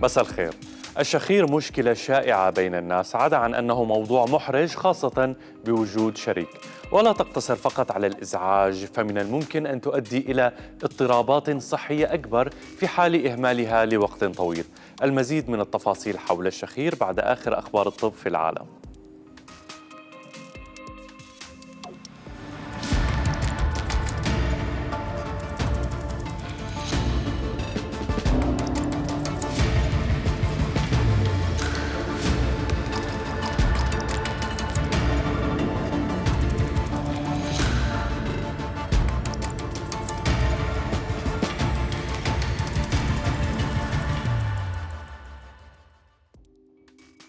مساء الخير. الشخير مشكلة شائعة بين الناس، عدا عن أنه موضوع محرج خاصة بوجود شريك. ولا تقتصر فقط على الإزعاج، فمن الممكن أن تؤدي إلى اضطرابات صحية أكبر في حال إهمالها لوقت طويل. المزيد من التفاصيل حول الشخير بعد آخر أخبار الطب في العالم.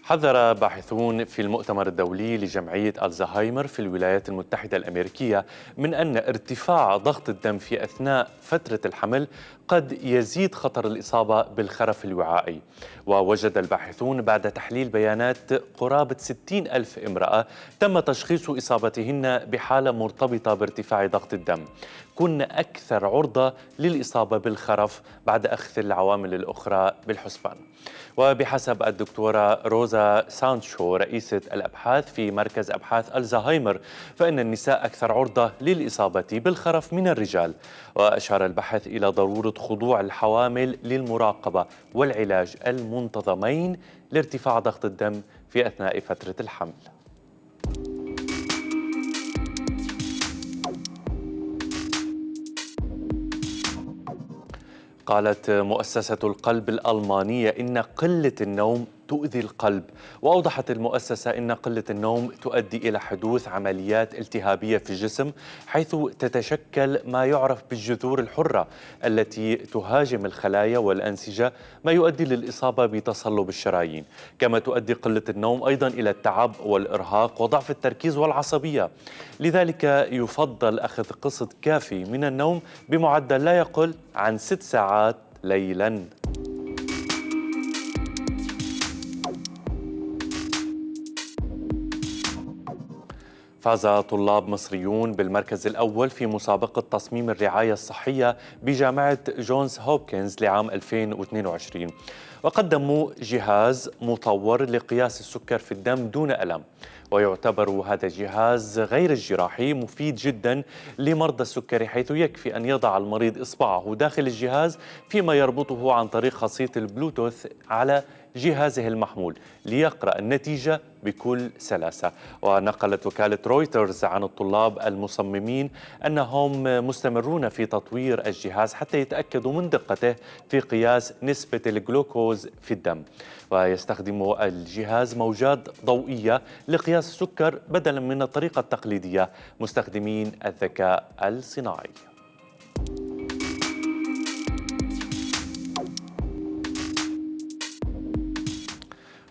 حذر باحثون في المؤتمر الدولي لجمعية الزهايمر في الولايات المتحدة الأمريكية من أن ارتفاع ضغط الدم في أثناء فترة الحمل قد يزيد خطر الإصابة بالخرف الوعائي. ووجد الباحثون بعد تحليل بيانات قرابة 60 ألف امرأة تم تشخيص إصابتهن بحالة مرتبطة بارتفاع ضغط الدم كن أكثر عرضة للإصابة بالخرف بعد أخذ العوامل الأخرى بالحسبان. وبحسب الدكتورة روزا سانشو رئيسة الأبحاث في مركز أبحاث الزهايمر، فإن النساء أكثر عرضة للإصابة بالخرف من الرجال. وأشار البحث إلى ضرورة خضوع الحوامل للمراقبة والعلاج المنتظمين لارتفاع ضغط الدم في أثناء فترة الحمل. قالت مؤسسة القلب الألمانية إن قلة النوم تؤذي القلب. وأوضحت المؤسسة إن قلة النوم تؤدي إلى حدوث عمليات التهابية في الجسم، حيث تتشكل ما يعرف بالجذور الحرة التي تهاجم الخلايا والأنسجة، ما يؤدي للإصابة بتصلب الشرايين. كما تؤدي قلة النوم أيضا إلى التعب والإرهاق وضعف التركيز والعصبية. لذلك يفضل أخذ قسط كافي من النوم بمعدل لا يقل عن 6 ساعات ليلاً. فاز طلاب مصريون بالمركز الأول في مسابقة تصميم الرعاية الصحية بجامعة جونز هوبكنز لعام 2022، وقدموا جهاز مطور لقياس السكر في الدم دون ألم. ويعتبر هذا الجهاز غير الجراحي مفيد جدا لمرضى السكري، حيث يكفي أن يضع المريض إصبعه داخل الجهاز فيما يربطه عن طريق خاصية البلوتوث على جهازه المحمول ليقرأ النتيجة بكل سلاسة. ونقلت وكالة رويترز عن الطلاب المصممين أنهم مستمرون في تطوير الجهاز حتى يتأكدوا من دقته في قياس نسبة الجلوكوز في الدم. ويستخدم الجهاز موجات ضوئية لقياس السكر بدلا من الطريقة التقليدية، مستخدمين الذكاء الصناعي.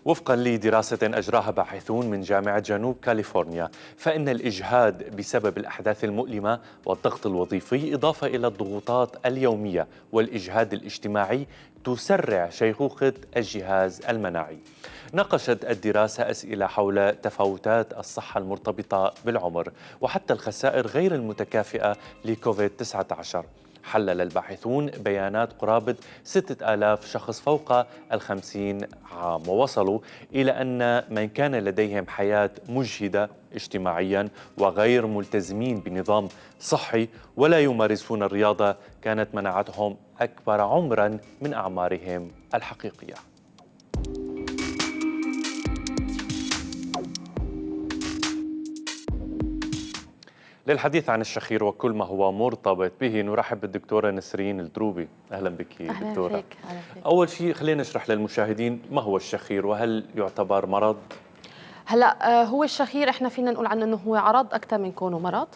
وفقا لدراسة أجراها باحثون من جامعة جنوب كاليفورنيا، فإن الإجهاد بسبب الأحداث المؤلمة والضغط الوظيفي إضافة إلى الضغوطات اليومية والإجهاد الاجتماعي تسرع شيخوخة الجهاز المناعي. ناقشت الدراسة أسئلة حول تفاوتات الصحة المرتبطة بالعمر وحتى الخسائر غير المتكافئة لكوفيد-19. حلل الباحثون بيانات قرابة 6000 شخص فوق 50 عام، ووصلوا إلى أن من كان لديهم حياة مجهدة اجتماعياً وغير ملتزمين بنظام صحي ولا يمارسون الرياضة كانت مناعتهم أكبر عمراً من أعمارهم الحقيقية. للحديث عن الشخير وكل ما هو مرتبط به نرحب بالدكتورة نسرين الدروبي. أهلا بك دكتورة. أهلا فيك. أول شيء خلينا نشرح للمشاهدين ما هو الشخير وهل يعتبر مرض؟ هلا هو الشخير احنا فينا نقول عنه انه هو عرض اكثر من كونه مرض.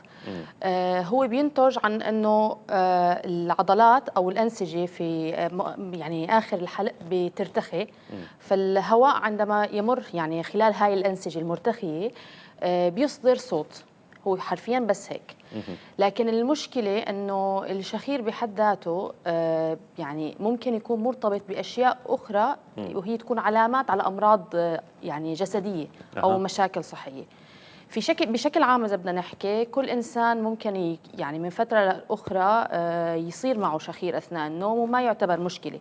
هو بينتج عن انه العضلات او الانسجه في يعني اخر الحلق بترتخي. فالهواء عندما يمر يعني خلال هاي الانسجه المرتخيه بيصدر صوت، هو حرفيا بس هيك. لكن المشكلة أنه الشخير بحد ذاته يعني ممكن يكون مرتبط بأشياء أخرى وهي تكون علامات على أمراض يعني جسدية أو مشاكل صحية. بشكل عام إذا بدنا نحكي، كل إنسان ممكن يعني من فترة لأخرى يصير معه شخير أثناء النوم وما يعتبر مشكلة.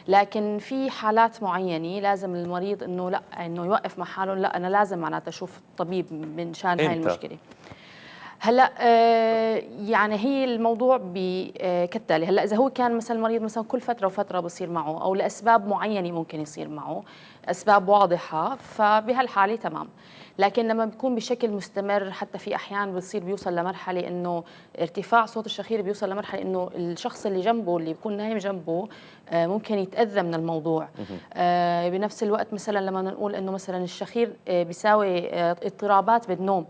لكن في حالات معينه لازم المريض انه لا، انه يوقف مع حاله، لا انا لازم معناتها اشوف الطبيب من شان هاي امتى؟ المشكله. هلا يعني هي الموضوع كالتالي. هلا اذا هو كان مثلا المريض مثلا كل فتره وفتره بصير معه، او لاسباب معينه ممكن يصير معه، اسباب واضحه، فبهالحاله تمام. لكن لما بيكون بشكل مستمر، حتى في احيان بصير بيوصل لمرحله انه ارتفاع صوت الشخير بيوصل لمرحله انه الشخص اللي جنبه، اللي بيكون نايم جنبه، ممكن يتاذى من الموضوع. بنفس الوقت مثلا لما نقول انه مثلا الشخير بيساوي اضطرابات بالنوم،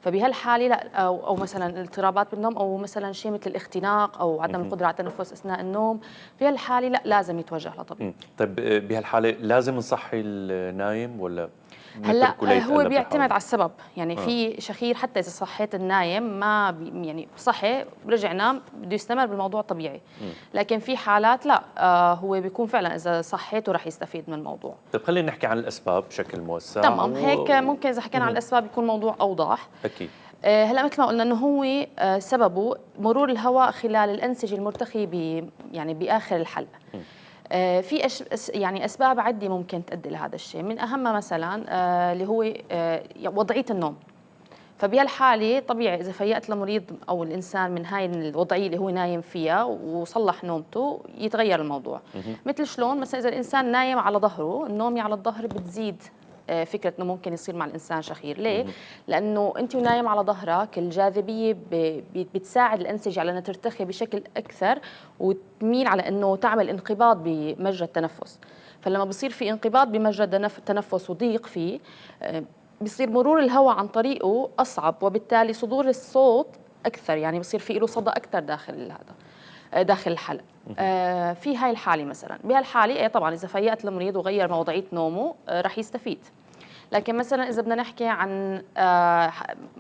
فبهالحاله لا، او مثلا اضطرابات بالنوم، او مثلا شيء مثل الاختناق او عدم القدره على التنفس اثناء النوم، بهالحاله لا، لازم يتوجه لطبيب. طيب بهالحالة لازم نصحي النايم ولا هلا نتركه ليتقلب هو بيعتمد لحاله؟ على السبب، يعني في شخير حتى اذا صحيت النايم ما يعني صحي رجع نام بده يستمر بالموضوع طبيعي. لكن في حالات لا، هو بيكون فعلا اذا صحيته رح يستفيد من الموضوع. طيب خلينا نحكي عن الأسباب بشكل موسع تمام، هيك ممكن اذا حكينا عن الاسباب يكون الموضوع اوضح. أكيد. هلا مثل ما قلنا انه هو سببه مرور الهواء خلال الانسجه المرتخيه يعني باخر الحلق. في يعني اسباب عده ممكن تؤدي لهذا الشيء، من اهمها مثلا اللي هو وضعيه النوم. فبهالحاله طبيعي اذا فيقت المريض او الانسان من هاي الوضعيه اللي هو نايم فيها وصلح نومته، يتغير الموضوع. مثل شلون؟ مثلا اذا الانسان نايم على ظهره، النوم على الظهر بتزيد فكره انه ممكن يصير مع الانسان شخير. ليه؟ لانه انت ونايم على ظهرك الجاذبيه بتساعد الانسجه على انها ترتخي بشكل اكثر، وتميل على انه تعمل انقباض بمجرى التنفس. فلما بصير في انقباض بمجرى التنفس وضيق فيه، بصير مرور الهواء عن طريقه اصعب، وبالتالي صدور الصوت اكثر، يعني بصير في له صدى اكثر داخل الحلق. في هاي الحاله مثلا، بهالحاله طبعا اذا فيقت المريض وغير وضعيه نومه رح يستفيد. لكن مثلا اذا بدنا نحكي عن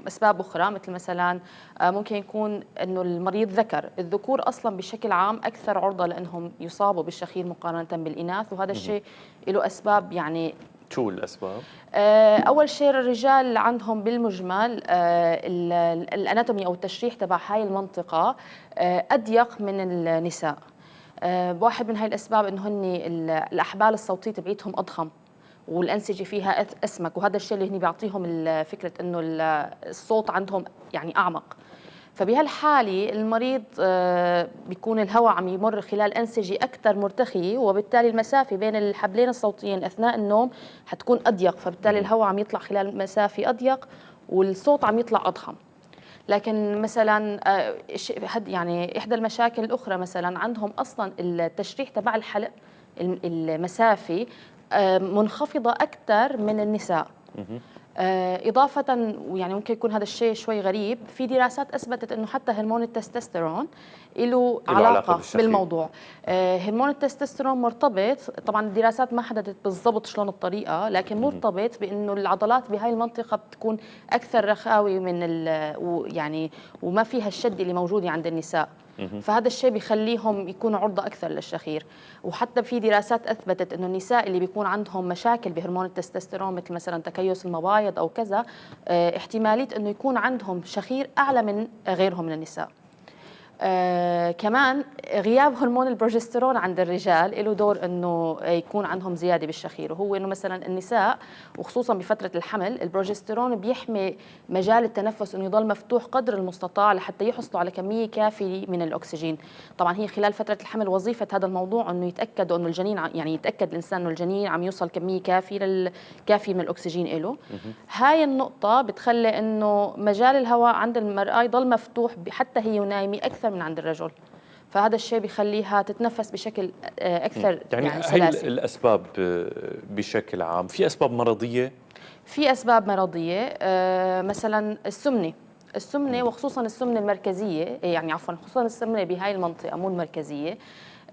اسباب اخرى، مثل مثلا ممكن يكون انه المريض ذكر. الذكور اصلا بشكل عام اكثر عرضه لانهم يصابوا بالشخير مقارنه بالاناث، وهذا الشيء له اسباب. يعني شو الأسباب؟ أول شيء الرجال عندهم بالمجمل الأناتومي أو التشريح تبع هاي المنطقة أضيق من النساء. واحد من هاي الأسباب إنه هن الأحبال الصوتية تبعيتهم أضخم، والأنسجة فيها أسمك، وهذا الشيء اللي هني بيعطيهم فكرة إنه الصوت عندهم يعني أعمق. فبهالحالة المريض بيكون الهواء عم يمر خلال أنسجة أكثر مرتخية، وبالتالي المسافة بين الحبلين الصوتيين أثناء النوم حتكون أضيق، فبالتالي الهواء عم يطلع خلال مسافة أضيق والصوت عم يطلع أضخم. لكن مثلا يعني إحدى المشاكل الأخرى مثلا عندهم أصلا التشريح تبع الحلق، المسافة منخفضة أكثر من النساء. إضافة، ويعني ممكن يكون هذا الشيء شوي غريب، في دراسات أثبتت أنه حتى هرمون التستوستيرون له علاقة بالموضوع. هرمون التستوستيرون مرتبط، طبعا الدراسات ما حددت بالضبط شلون الطريقة، لكن مرتبط بأنه العضلات بهاي المنطقة بتكون أكثر رخاوة من يعني وما فيها الشد اللي موجودة عند النساء. فهذا الشيء بيخليهم يكونوا عرضة أكثر للشخير. وحتى في دراسات أثبتت أنه النساء اللي بيكون عندهم مشاكل بهرمون التستوستيرون، مثل مثلا تكيس المبايض أو كذا، احتمالية أنه يكون عندهم شخير أعلى من غيرهم من النساء. كمان غياب هرمون البروجسترون عند الرجال له دور انه يكون عندهم زياده بالشخير، وهو انه مثلا النساء وخصوصا بفتره الحمل البروجسترون بيحمي مجال التنفس انه يضل مفتوح قدر المستطاع لحتى يحصلوا على كميه كافيه من الاكسجين. طبعا هي خلال فتره الحمل وظيفه هذا الموضوع انه يتاكدوا انه الجنين، يعني يتاكد الانسان انه الجنين عم يوصل كميه كافيه من الاكسجين له. هاي النقطه بتخلي انه مجال الهواء عند المراه يضل مفتوح حتى هي نايمه اكثر من عند الرجل، فهذا الشيء بيخليها تتنفس بشكل اكثر يعني سلاسي. هي الاسباب بشكل عام. في اسباب مرضيه؟ في اسباب مرضيه، مثلا السمنه وخصوصا السمنه المركزيه، يعني عفوا خصوصا السمنه بهاي المنطقه مو المركزيه،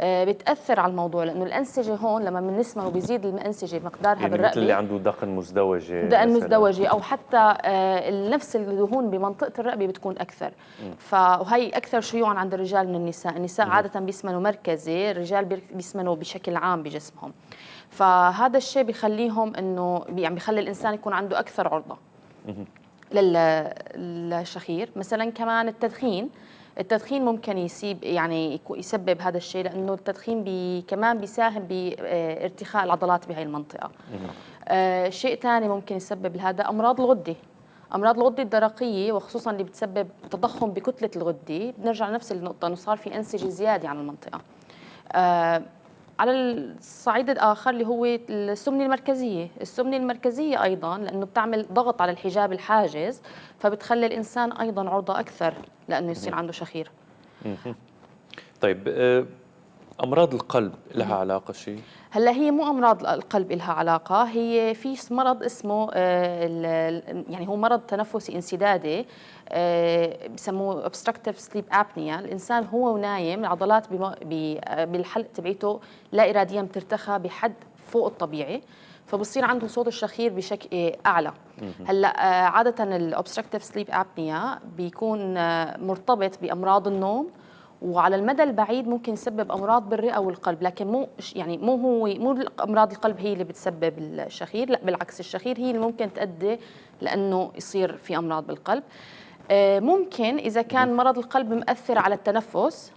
بتاثر على الموضوع، لانه الانسجه هون لما بنسمع وبيزيد الانسجه مقدارها يعني بالرقبه، مثل اللي عنده دقن مزدوجه او حتى نفس الدهون بمنطقه الرقبه بتكون اكثر. وهي اكثر شيوعا عند الرجال من النساء عاده بيسمنوا مركزي، الرجال بيسمنوا بشكل عام بجسمهم. فهذا الشيء بيخليهم انه يعني بيخلي الانسان يكون عنده اكثر عرضه للشخير. مثلا كمان التدخين التدخين ممكن يسبب هذا الشيء، لانه التدخين كمان بيساهم بارتخاء العضلات بهي المنطقه. شيء ثاني ممكن يسبب هذا امراض الغده. امراض الغده الدرقيه، وخصوصا اللي بتسبب تضخم بكتله الغده، بنرجع لنفس النقطه انه صار في انسجه زياده عن المنطقه. على الصعيد الآخر اللي هو السمنة المركزية أيضا، لأنه بتعمل ضغط على الحجاب الحاجز، فبتخلي الإنسان أيضا عرضة أكثر لأنه يصير عنده شخير. طيب، أمراض القلب لها علاقة شيء؟ هلا هي مو أمراض القلب لها علاقة، هي في مرض اسمه يعني هو مرض تنفسي انسدادي، بسموه obstructive sleep apnea. الإنسان هو ونايم العضلات بالحلق تبعيته لا إراديا بترتخى بحد فوق الطبيعي، فبصير عنده صوت الشخير بشكل أعلى. هلا عادة الobstructive sleep apnea بيكون مرتبط بأمراض النوم، وعلى المدى البعيد ممكن يسبب امراض بالرئه والقلب، لكن مو امراض القلب هي اللي بتسبب الشخير، لا بالعكس، الشخير هي اللي ممكن تؤدي لانه يصير في امراض بالقلب. ممكن اذا كان مرض القلب مؤثر على التنفس،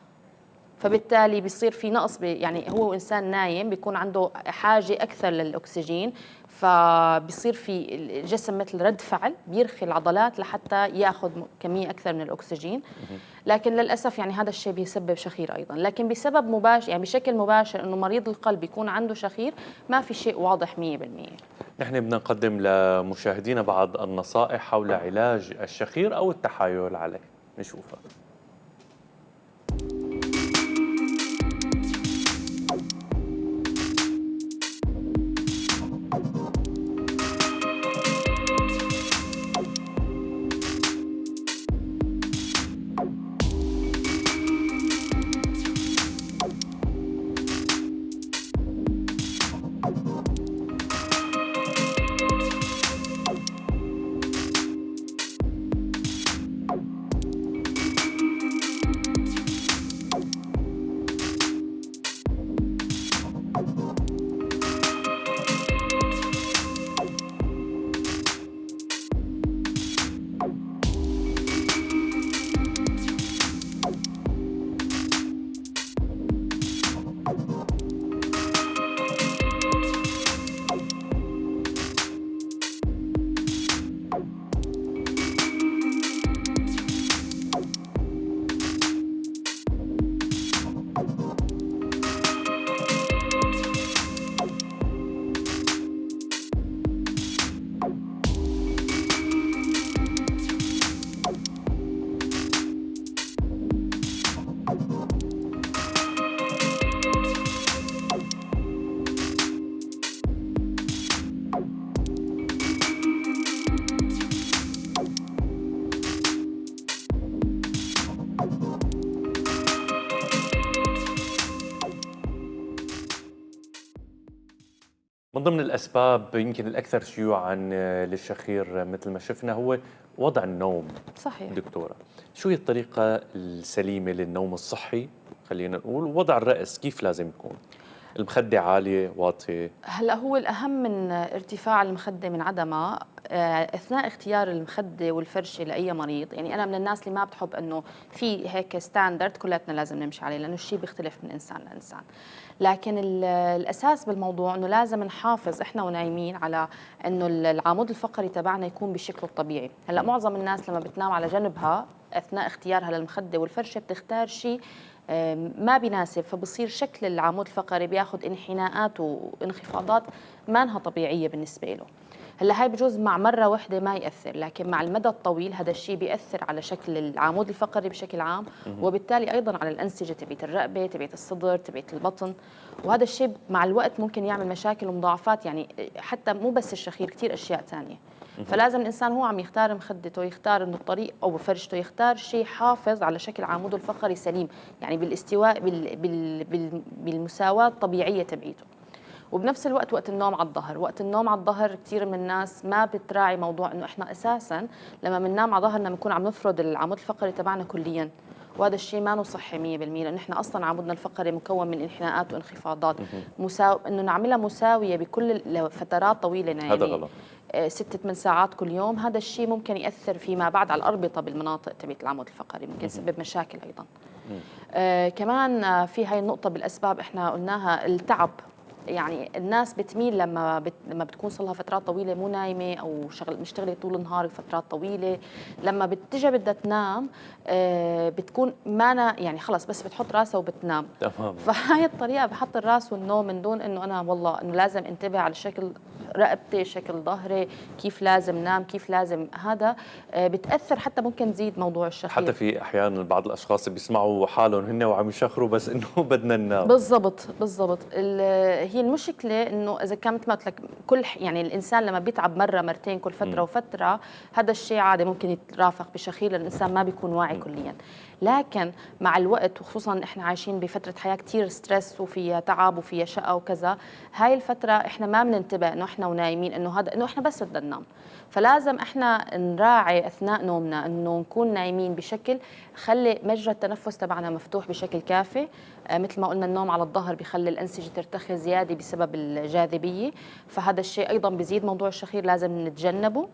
فبالتالي بيصير في نقص يعني هو انسان نايم بيكون عنده حاجه اكثر للاكسجين، فبيصير في الجسم مثل رد فعل، بيرخي العضلات لحتى ياخذ كميه اكثر من الاكسجين. لكن للاسف يعني هذا الشيء بيسبب شخير ايضا، لكن بسبب مباشر يعني بشكل مباشر انه مريض القلب يكون عنده شخير ما في شيء واضح 100%. نحن بدنا نقدم لمشاهدينا بعض النصائح حول علاج الشخير او التحايل عليه، نشوفها. من ضمن الأسباب يمكن الأكثر شيوعاً للشخير مثل ما شفنا هو وضع النوم. صحيح. دكتورة، شو هي الطريقة السليمة للنوم الصحي؟ خلينا نقول وضع الرأس كيف لازم يكون؟ المخدة عالية واطية؟ هلا هو الأهم من ارتفاع المخدة من عدمها أثناء اختيار المخدة والفرشة لأي مريض. يعني أنا من الناس اللي ما بتحب أنه في هيك ستاندرد كلاتنا لازم نمشي عليه، لأنه الشيء بيختلف من إنسان لإنسان. لكن الأساس بالموضوع أنه لازم نحافظ إحنا ونايمين على أنه العمود الفقري تبعنا يكون بشكله الطبيعي. هلا معظم الناس لما بتنام على جنبها أثناء اختيارها للمخدة والفرشة بتختار شيء ما بيناسب، فبصير شكل العمود الفقري بياخذ انحناءات وانخفاضات ما انها طبيعيه بالنسبه له. هلا هاي بجوز مع مره واحده ما ياثر، لكن مع المدى الطويل هذا الشيء بياثر على شكل العمود الفقري بشكل عام، وبالتالي ايضا على الانسجه تبعت الرقبه، تبعت الصدر، تبعت البطن. وهذا الشيء مع الوقت ممكن يعمل مشاكل ومضاعفات، يعني حتى مو بس الشخير، كثير اشياء ثانيه. فلازم الانسان هو عم يختار مخدته يختار انه الطريق او فرشته يختار شيء حافظ على شكل عموده الفقري سليم، يعني بالاستواء بالمساواه الطبيعيه تبعيته. وبنفس الوقت وقت النوم على الظهر، وقت النوم على الظهر كثير من الناس ما بتراعي موضوع انه احنا اساسا لما بننام على ظهرنا بنكون عم نفرض العمود الفقري تبعنا كليا، وهذا الشيء ما صحي 100%، لأن إحنا أصلاً عمودنا الفقري مكون من انحناءات وانخفاضات، إنه نعملها مساوية بكل فترات طويلة، يعني هذا غلط. 6-8 ساعات كل يوم. هذا الشيء ممكن يأثر فيما بعد على الأربطة بالمناطق تبعت العمود الفقري، ممكن يسبب مشاكل أيضاً. كمان في هاي النقطة بالأسباب إحنا قلناها، التعب. يعني الناس بتميل لما بتكون صار لها فترات طويله مو نايمه او مشتغله طول النهار فترات طويله، لما بتجي بدها تنام بتكون ما يعني خلص بس بتحط راسها وبتنام. تمام. فهاي الطريقه بحط الراس والنوم من دون انه انا والله انه لازم انتبه على شكل رقبتي، شكل ظهري، كيف لازم نام، كيف لازم هذا بتاثر، حتى ممكن تزيد موضوع الشخير. حتى في احيانا بعض الاشخاص بيسمعوا حالهم هن وعم يشخروا بس انه بدنا ننام. بالضبط هي المشكله انه اذا كان مثل ما قلت لك يعني الانسان لما بيتعب مره مرتين كل فتره وفتره، هذا الشيء عادي ممكن يترافق بشخير، لان الانسان ما بيكون واعي كليا. لكن مع الوقت، وخصوصا احنا عايشين بفتره حياه كثير ستريس وفيها تعب وفيها شقه وكذا، هاي الفتره احنا ما بننتبه انه احنا ونايمين انه احنا بس بدنا ننام. فلازم احنا نراعي اثناء نومنا انه نكون نايمين بشكل خلي مجرى التنفس تبعنا مفتوح بشكل كافي. مثل ما قلنا النوم على الظهر بيخلي الانسجه ترتخي زياده بسبب الجاذبيه، فهذا الشيء ايضا بيزيد موضوع الشخير، لازم نتجنبه.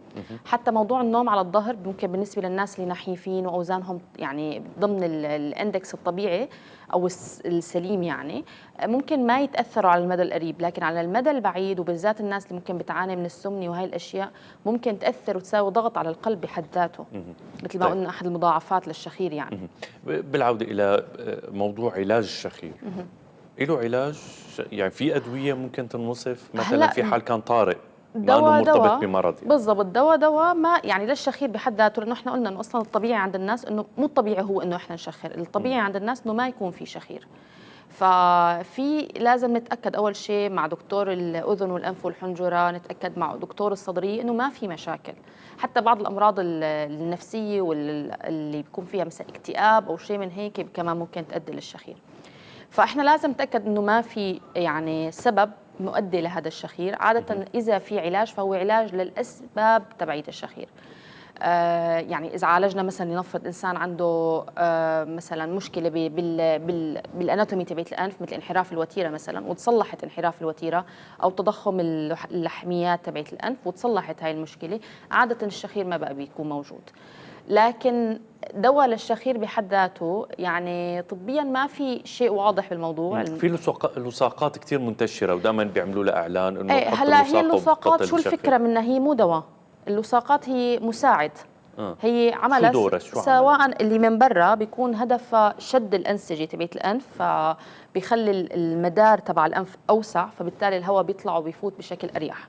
حتى موضوع النوم على الظهر ممكن بالنسبه للناس اللي نحيفين واوزانهم يعني ضمن الاندكس الطبيعي او السليم، يعني ممكن ما يتاثروا على المدى القريب، لكن على المدى البعيد وبالذات الناس اللي ممكن بتعاني من السمنه وهي الاشياء ممكن تاثر وتساوي ضغط على القلب بحد ذاته، مثل ما قلنا احد المضاعفات للشخير. يعني بالعوده الى موضوع علاج الشخير، له علاج؟ يعني في ادويه ممكن تنوصف مثلا في حال كان طارئ ما انه مرتبط بمرض؟ يعني بالضبط، دواء ما يعني للشخير بحد ذاته، لانه احنا قلنا انه اصلا الطبيعي عند الناس انه مو الطبيعي هو انه احنا نشخر، الطبيعي عند الناس انه ما يكون في شخير. ففي لازم نتاكد اول شيء مع دكتور الاذن والانف والحنجره، نتاكد مع دكتور الصدريه انه ما في مشاكل. حتى بعض الامراض النفسيه واللي بيكون فيها مثلا اكتئاب او شيء من هيك كمان ممكن تؤدي للشخير. فاحنا لازم نتاكد انه ما في يعني سبب مؤدي لهذا الشخير. عاده اذا في علاج فهو علاج للاسباب تبعيه الشخير. يعني إذا عالجنا مثلا لنفرض إنسان عنده مثلا مشكلة بالأناتومي تبعت الأنف، مثل انحراف الوتيرة مثلا، وتصلحت انحراف الوتيرة، أو تضخم اللحميات تبعت الأنف وتصلحت هاي المشكلة، عادة الشخير ما بقى بيكون موجود. لكن دواء للشخير بحد ذاته يعني طبيا ما في شيء واضح بالموضوع. في لصاقات كثير منتشرة ودائما بيعملوا لها إعلان إنه هلا هي اللصاقات شو الفكرة منها؟ هي مو دواء، اللصاقات هي مساعد. هي عملها سواء اللي من برا بيكون هدفها شد الأنسجة تبعت الأنف، فبيخلي المدار تبع الأنف أوسع، فبالتالي الهواء بيطلع وبيفوت بشكل أريح.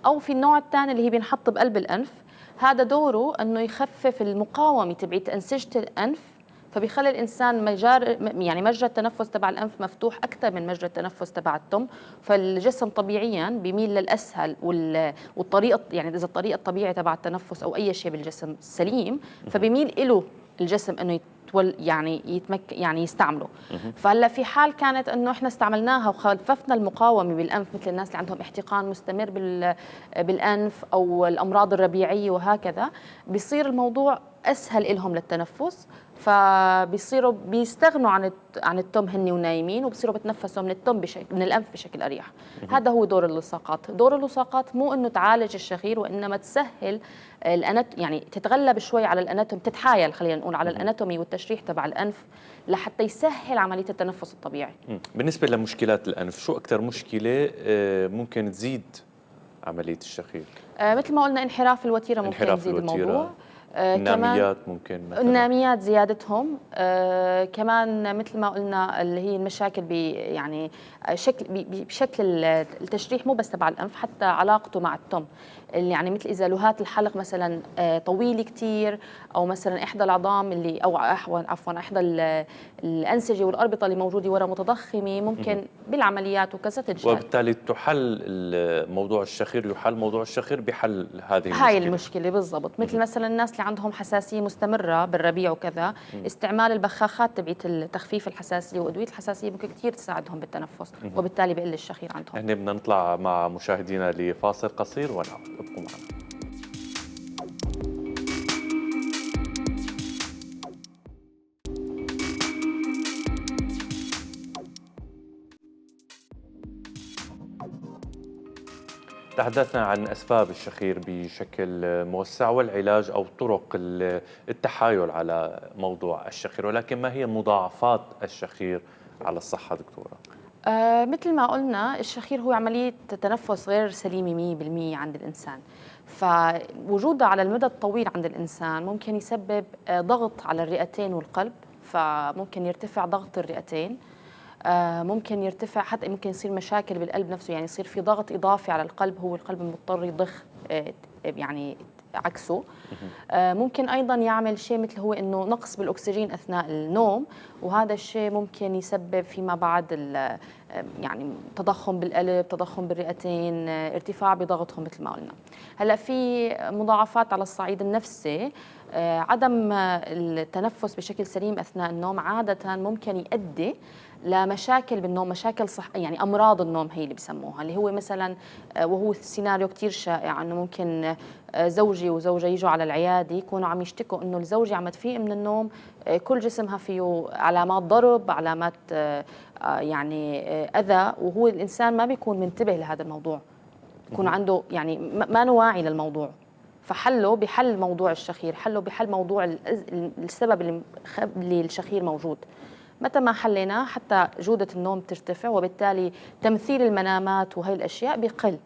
أو في النوع الثاني اللي هي بينحط بقلب الأنف، هذا دوره أنه يخفف المقاومة تبعت أنسجة الأنف، فبيخلي الانسان مجرى التنفس تبع الانف مفتوح اكثر من مجرى التنفس تبع التم، فالجسم طبيعيا بيميل للاسهل والطريقه، يعني اذا الطريقه الطبيعيه تبع التنفس او اي شيء بالجسم سليم فبيميل له الجسم انه يعني يستعمله. فهلا في حال كانت انه احنا استعملناها وخففنا المقاومه بالانف، مثل الناس اللي عندهم احتقان مستمر بالانف او الامراض الربيعيه وهكذا، بيصير الموضوع اسهل لهم للتنفس، فبيصيروا بيستغنوا عن التم هن ونايمين، وبصيروا بتنفسوا من التم من الانف بشكل اريح. هذا هو دور اللصاقات. دور اللصاقات مو انه تعالج الشخير، وانما تسهل يعني تتغلب شوي على الاناتومي، تتحايل خلينا نقول على الاناتومي والتشريح تبع الانف لحتى يسهل عمليه التنفس الطبيعي. بالنسبه لمشكلات الانف، شو اكثر مشكله ممكن تزيد عمليه الشخير؟ مثل ما قلنا انحراف الوتيره ممكن تزيد الموضوع. الناميات ممكن مثلا، الناميات زيادتهم. كمان مثل ما قلنا اللي هي المشاكل يعني بشكل التشريح مو بس تبع الانف، حتى علاقته مع التم، اللي يعني مثل اذا لهات الحلق مثلا طويله كثير، او مثلا احدى العظام اللي او عفوا احدى الانسجه والاربطه اللي موجوده ورا متضخمه، ممكن بالعمليات وكذا تنشال، وبالتالي تحل موضوع الشخير، يحل موضوع الشخير بحل هاي المشكله بالضبط. مثل مثلا الناس اللي عندهم حساسيه مستمره بالربيع وكذا، استعمال البخاخات تبعت تخفيف الحساسيه وادويه الحساسيه ممكن كثير تساعدهم بالتنفس، وبالتالي بقل الشخير عندهم. احنا بدنا نطلع مع مشاهدينا لفاصل قصير ونعود، ابقوا معنا. تحدثنا عن أسباب الشخير بشكل موسع والعلاج أو طرق التحايل على موضوع الشخير، ولكن ما هي مضاعفات الشخير على الصحة دكتورة؟ مثل ما قلنا الشخير هو عملية تنفس غير سليمة 100% عند الإنسان، فوجودها على المدى الطويل عند الإنسان ممكن يسبب ضغط على الرئتين والقلب، فممكن يرتفع ضغط الرئتين، ممكن يرتفع، حتى ممكن يصير مشاكل بالقلب نفسه، يعني يصير في ضغط إضافي على القلب، هو القلب مضطر يضخ يعني عكسه. ممكن أيضا يعمل شيء مثل هو إنه نقص بالأكسجين أثناء النوم، وهذا الشيء ممكن يسبب فيما بعد يعني تضخم بالقلب، تضخم بالرئتين، ارتفاع بضغطهم مثل ما قلنا. هلا في مضاعفات على الصعيد النفسي، عدم التنفس بشكل سليم أثناء النوم عادة ممكن يؤدي لمشاكل بالنوم، مشاكل يعني امراض النوم هي اللي بسموها، اللي هو مثلا وهو سيناريو كثير شائع انه ممكن زوجي وزوجة يجوا على العياده يكونوا عم يشتكوا انه الزوجه عم تفيق من النوم كل جسمها فيه علامات ضرب، علامات يعني اذى، وهو الانسان ما بيكون منتبه لهذا الموضوع، يكون عنده يعني ما واعي للموضوع. فحله بحل موضوع الشخير، حله بحل موضوع السبب اللي الشخير موجود. متى ما حليناه حتى جودة النوم ترتفع، وبالتالي تمثيل المنامات وهي الأشياء بيقل.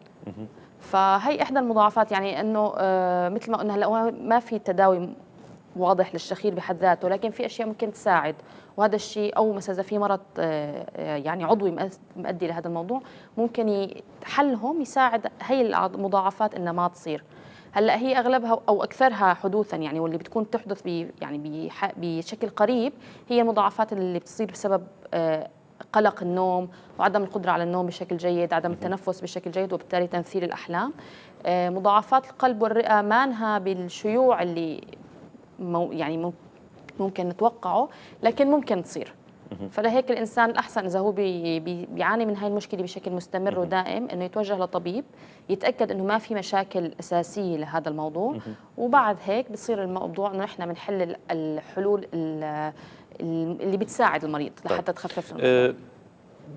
فهي إحدى المضاعفات، يعني أنه مثل ما قلنا هلا ما في تداوي واضح للشخير بحد ذاته، لكن في أشياء ممكن تساعد، وهذا الشيء أو مثلا إذا في مرض يعني عضوي مؤدي لهذا الموضوع ممكن حلهم يساعد هي المضاعفات إنها ما تصير. هلا هي اغلبها او اكثرها حدوثا، يعني واللي بتكون تحدث يعني بشكل قريب، هي المضاعفات اللي بتصير بسبب قلق النوم وعدم القدره على النوم بشكل جيد، عدم التنفس بشكل جيد، وبالتالي تمثيل الاحلام. مضاعفات القلب والرئه مانها بالشيوع اللي يعني ممكن نتوقعه، لكن ممكن تصير. فلهيك الانسان الاحسن اذا هو بيعاني من هاي المشكله بشكل مستمر ودائم انه يتوجه لطبيب يتاكد انه ما في مشاكل اساسيه لهذا الموضوع، وبعد هيك بصير الموضوع انه احنا بنحل الحلول اللي بتساعد المريض لحتى تخفف الموضوع.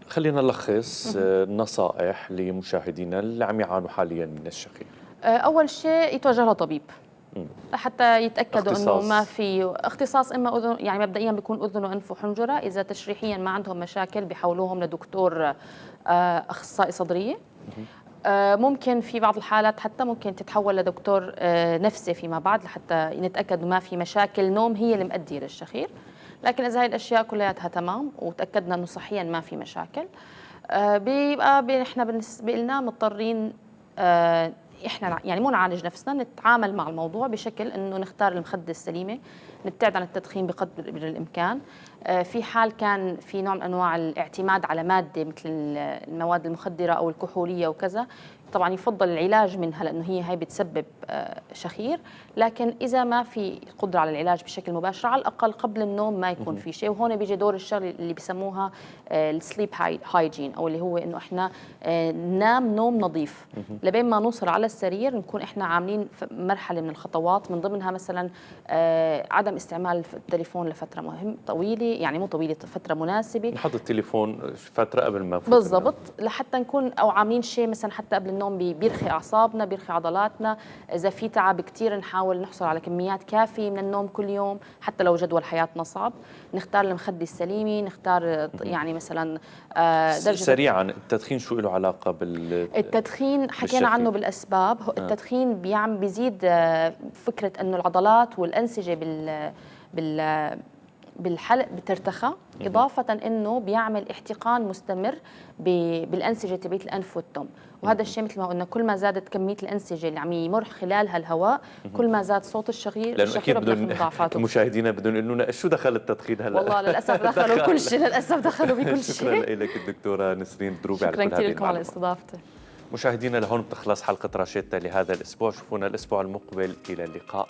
خلينا نلخص نصائح لمشاهدينا اللي عم يعانوا حاليا من الشخير. اول شيء يتوجه لطبيب لحتى يتاكدوا انه ما في اختصاص، اما اذن يعني مبدئيا بيكون اذن وانف وحنجره، اذا تشريحيا ما عندهم مشاكل بحولوهم لدكتور اخصائي صدريه. ممكن في بعض الحالات حتى ممكن تتحول لدكتور نفسي فيما بعد لحتى نتاكد انه ما في مشاكل نوم هي اللي مؤديه للشخير. لكن اذا هاي الاشياء كلياتها تمام وتاكدنا انه صحيا ما في مشاكل، بيبقى احنا بالنسبه لنا مضطرين احنا يعني مو نعالج نفسنا، نتعامل مع الموضوع بشكل انه نختار المخده السليمه، نبتعد عن التدخين بقدر الامكان. في حال كان في نوع من انواع الاعتماد على ماده مثل المواد المخدره او الكحوليه وكذا، طبعا يفضل العلاج منها لانه هي بتسبب شخير. لكن اذا ما في قدره على العلاج بشكل مباشر، على الاقل قبل النوم ما يكون في شيء. وهون بيجي دور الشغله اللي بسموها السليب هايجين، او اللي هو انه احنا ننام نوم نظيف لبين ما نوصل على السرير، نكون احنا عاملين مرحله من الخطوات، من ضمنها مثلا عدم استعمال التليفون لفتره طويله، يعني مو طويله، فتره مناسبه، نحط التليفون فتره قبل ما نفوت بالضبط، لحتى نكون او عاملين شيء مثلا حتى قبل النوم بيرخي اعصابنا، بيرخي عضلاتنا. اذا في تعب كثير نحاول نحصل على كميات كافيه من النوم كل يوم، حتى لو جدول حياتنا صعب. نختار المخده السليمه، نختار يعني مثلا درجه. سريعا، التدخين شو له علاقه التدخين حكينا عنه بالاسباب. التدخين بيزيد فكره انه العضلات والانسجه بالحلق بترتخى، إضافة أنه بيعمل احتقان مستمر بالأنسجة تبعت الأنف والتم. وهذا الشيء مثل ما قلنا كل ما زادت كمية الأنسجة اللي عم يمر خلالها الهواء كل ما زاد صوت الشخير. لأنه أكيد مشاهدينا بدون إنه شو دخل التدخين هلا؟ والله للأسف دخلوا كل شيء، للأسف دخلوا بكل شيء. شكرا لك الدكتورة نسرين دروبي على كل هذه المعلومات. شكرا كثير على استضافتي. مشاهدينا لهون بتخلص حلقة راشدة لهذا الأسبوع، شوفونا الأسبوع المقبل، إلى اللقاء.